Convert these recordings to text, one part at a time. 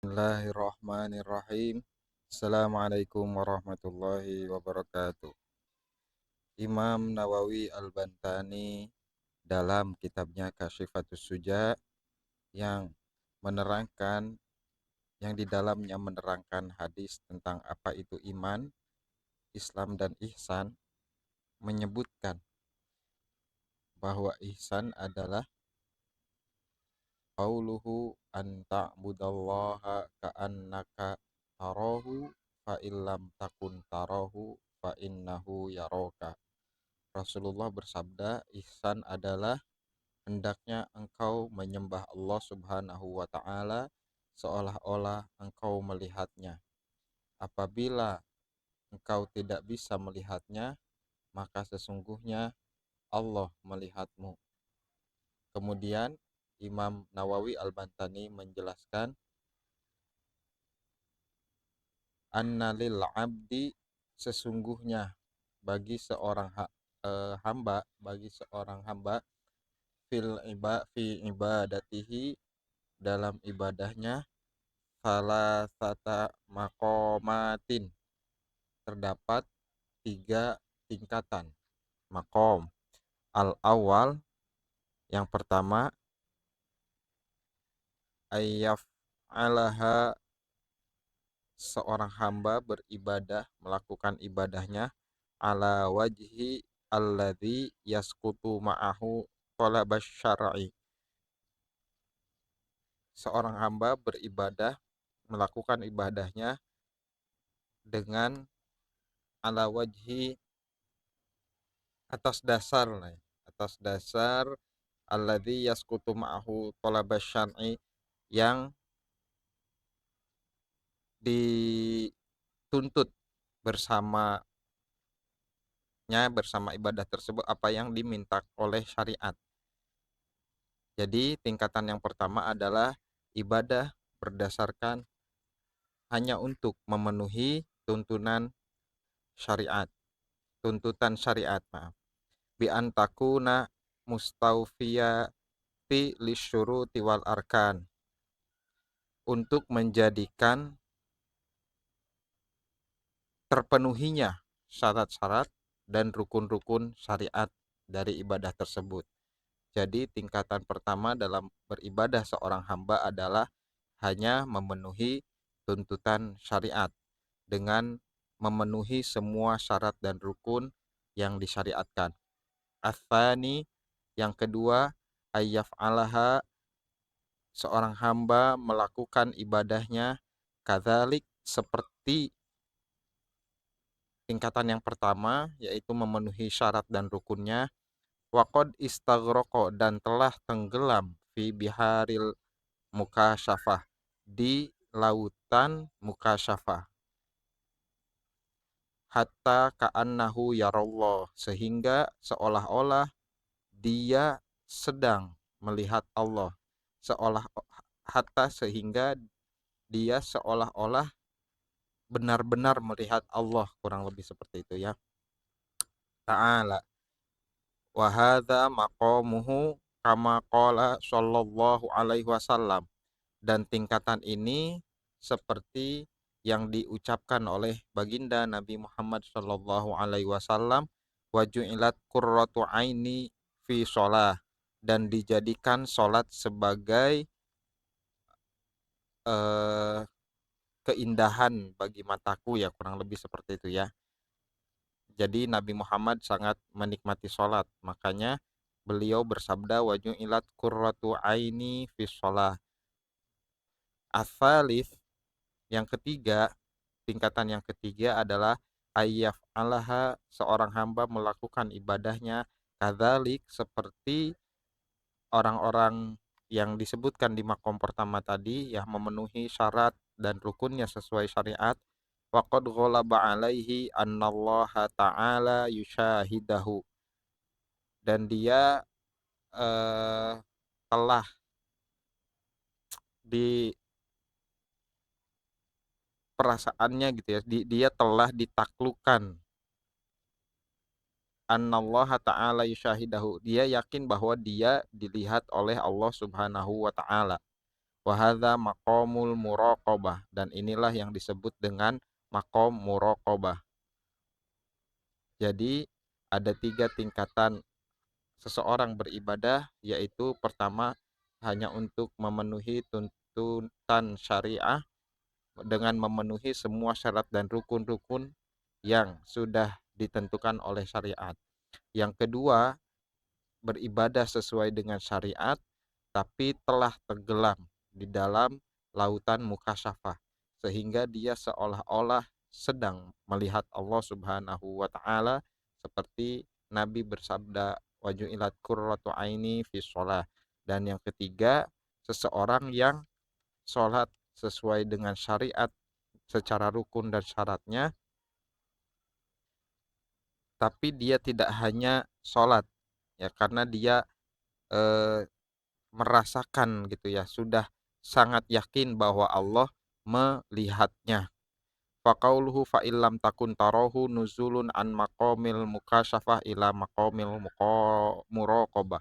Bismillahirrahmanirrahim. Assalamualaikum warahmatullahi wabarakatuh. Imam Nawawi Al-Bantani dalam kitabnya Kasyifatus Suja yang menerangkan yang di dalamnya menerangkan hadis tentang apa itu iman, Islam dan ihsan, menyebutkan bahwa ihsan adalah qauluhu an ta'budallaha ka'annaka tarahu fa illam takun tarahu fa innahu yaraka. Rasulullah bersabda, ihsan adalah hendaknya engkau menyembah Allah Subhanahu wa taala seolah-olah engkau melihatnya. Apabila engkau tidak bisa melihatnya, maka sesungguhnya Allah melihatmu. Kemudian Imam Nawawi Al-Bantani menjelaskan, anna lil abdi, sesungguhnya bagi seorang hamba fi ibadatihi, dalam ibadahnya, salasata maqamatin, terdapat 3 tingkatan maqam. Al awal, yang pertama, ayyaf alaha, seorang hamba beribadah, melakukan ibadahnya, ala wajhi alladhi yaskutu ma'ahu talabas syar'i. Seorang hamba beribadah, melakukan ibadahnya dengan ala wajhi, atas dasar alladhi yaskutu ma'ahu talabas syar'i, yang dituntut bersama ibadah tersebut apa yang diminta oleh syariat. Jadi tingkatan yang pertama adalah ibadah berdasarkan hanya untuk memenuhi tuntutan syariat, bi antakuna mustawfiyati lisyuruti wal arkan, untuk menjadikan terpenuhinya syarat-syarat dan rukun-rukun syariat dari ibadah tersebut. Jadi tingkatan pertama dalam beribadah seorang hamba adalah hanya memenuhi tuntutan syariat dengan memenuhi semua syarat dan rukun yang disyariatkan. Atsani, yang kedua, ayyaf alaha, seorang hamba melakukan ibadahnya kadzalik, seperti tingkatan yang pertama, yaitu memenuhi syarat dan rukunnya. Waqad istaghraqo, dan telah tenggelam, fi biharil mukasyafah, di lautan mukasyafah, hatta ka'annahu yarallah, sehingga seolah-olah dia sedang melihat Allah, sehingga dia seolah-olah benar-benar melihat Allah, kurang lebih seperti itu ya. Ta'ala wa hadza maqamuhu kama qala sallallahu alaihi wasallam, dan tingkatan ini seperti yang diucapkan oleh baginda Nabi Muhammad sallallahu alaihi wasallam, wa ju'ilat qurratu aini fi shalah, dan dijadikan salat sebagai eh, keindahan bagi mataku, ya kurang lebih seperti itu ya. Jadi Nabi Muhammad sangat menikmati sholat, makanya beliau bersabda, wa ju'ilat qurratu aini fi shalah. As-salif, yang ketiga, tingkatan yang ketiga adalah ayyaf alaha, seorang hamba melakukan ibadahnya kadzalik, seperti orang-orang yang disebutkan di makom pertama tadi, yang memenuhi syarat dan rukunnya sesuai syariat. Waqad ghalaba alaihi annallaha ta'ala yushahidahu, dan dia telah di perasaannya gitu ya, dia telah ditaklukkan, annallaha ta'ala yushahidahu, dia yakin bahwa dia dilihat oleh Allah Subhanahu wa taala. Wa hadza maqamul muraqabah, dan inilah yang disebut dengan maqam muraqabah. Jadi ada 3 tingkatan seseorang beribadah, yaitu pertama hanya untuk memenuhi tuntutan syariah dengan memenuhi semua syarat dan rukun-rukun yang sudah ditentukan oleh syariat. Yang kedua, beribadah sesuai dengan syariat tapi telah tenggelam di dalam lautan mukasyafah sehingga dia seolah-olah sedang melihat Allah Subhanahu wa taala, seperti Nabi bersabda waju'ilat qurratu aini fi shalah. Dan yang ketiga, seseorang yang sholat sesuai dengan syariat secara rukun dan syaratnya, tapi dia tidak hanya sholat ya, karena dia eh, merasakan gitu ya, sudah sangat yakin bahwa Allah melihatnya. Faqauluhu fa illam takun tarahu nuzulun an maqamil mukasyafah ila maqamil muraqabah.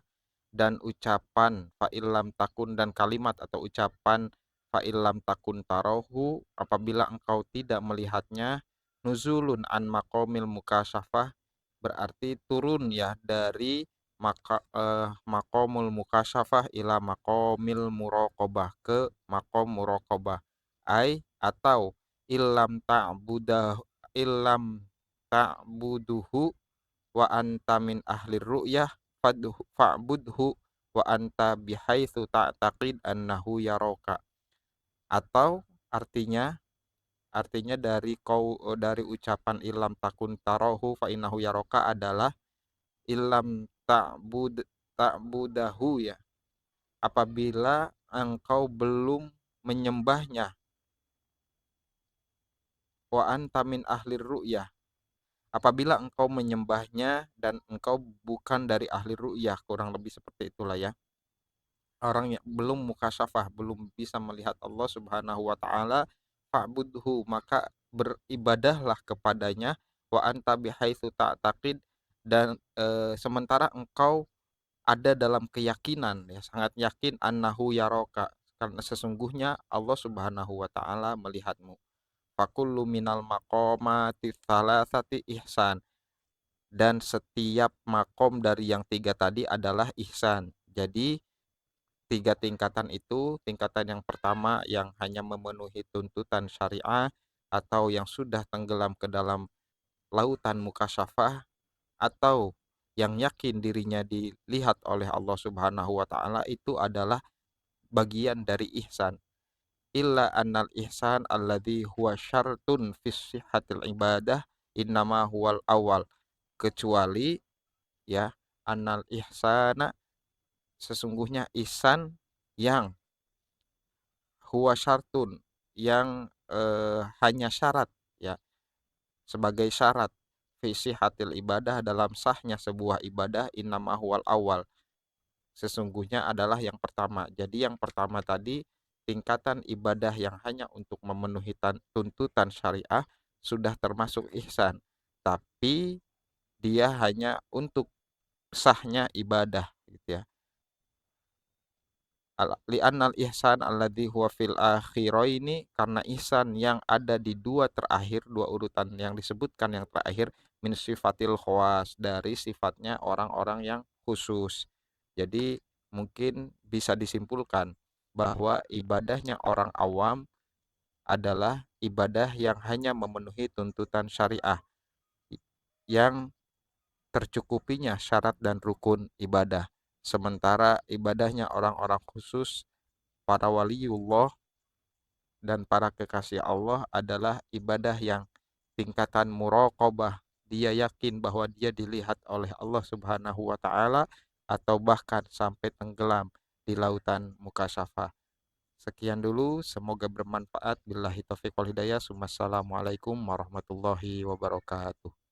Dan ucapan fa illam takun, dan kalimat atau ucapan fa illam takun tarahu, apabila engkau tidak melihatnya, nuzulun an maqamil mukasyafah, berarti turun ya dari maqamul mukasyafah ila maqamil muraqabah, ke maqam muraqabah. Atau illam ta'buduhu wa anta min ahli ru'yah fa'budhu wa anta bihaitsu ta'taqid annahu yaraka. Atau artinya dari ucapan ilam takun tarahu fa innahu yaraka adalah ilam ta'budahu ya, apabila engkau belum menyembahnya, wa anta min ahli ru'yah, apabila engkau menyembahnya dan engkau bukan dari ahli ru'yah, kurang lebih seperti itulah ya. Orang yang belum mukasyafah, belum bisa melihat Allah Subhanahu wa taala, fa'budhu, maka beribadahlah kepadanya, wa anta bihaitsu ta'taqid, dan sementara engkau ada dalam keyakinan ya, sangat yakin, annahu yaraka, karena sesungguhnya Allah Subhanahu wa taala melihatmu. Fakullu minal maqamati tsalatsati ihsan, dan setiap makom dari yang 3 tadi adalah ihsan. Jadi 3 tingkatan itu, tingkatan yang pertama yang hanya memenuhi tuntutan syariah atau yang sudah tenggelam ke dalam lautan mukasyafah, atau yang yakin dirinya dilihat oleh Allah Subhanahu wa taala, itu adalah bagian dari ihsan. Illa annal ihsan alladzi huwa syartun fi sihhatil ibadah innama huwal awal, kecuali ya, annal ihsana, sesungguhnya ihsan yang huwa syartun, yang hanya syarat ya, sebagai syarat fi sihhatil ibadah, dalam sahnya sebuah ibadah, innama huwal awal, sesungguhnya adalah yang pertama. Jadi yang pertama tadi, tingkatan ibadah yang hanya untuk memenuhi tuntutan syariah sudah termasuk ihsan, tapi dia hanya untuk sahnya ibadah gitu ya. Li'annal ihsan alladzi huwa fil akhiraini, karena ihsan yang ada di dua urutan yang disebutkan yang terakhir, min sifatil khawas, dari sifatnya orang-orang yang khusus. Jadi mungkin bisa disimpulkan bahwa ibadahnya orang awam adalah ibadah yang hanya memenuhi tuntutan syariah, yang tercukupinya syarat dan rukun ibadah. Sementara ibadahnya orang-orang khusus, para waliullah dan para kekasih Allah, adalah ibadah yang tingkatan muraqabah. Dia yakin bahwa dia dilihat oleh Allah Subhanahu wa taala, atau bahkan sampai tenggelam di lautan mukasyafah. Sekian dulu, semoga bermanfaat. Billahi taufiq wal hidayah. Wassalamualaikum warahmatullahi wabarakatuh.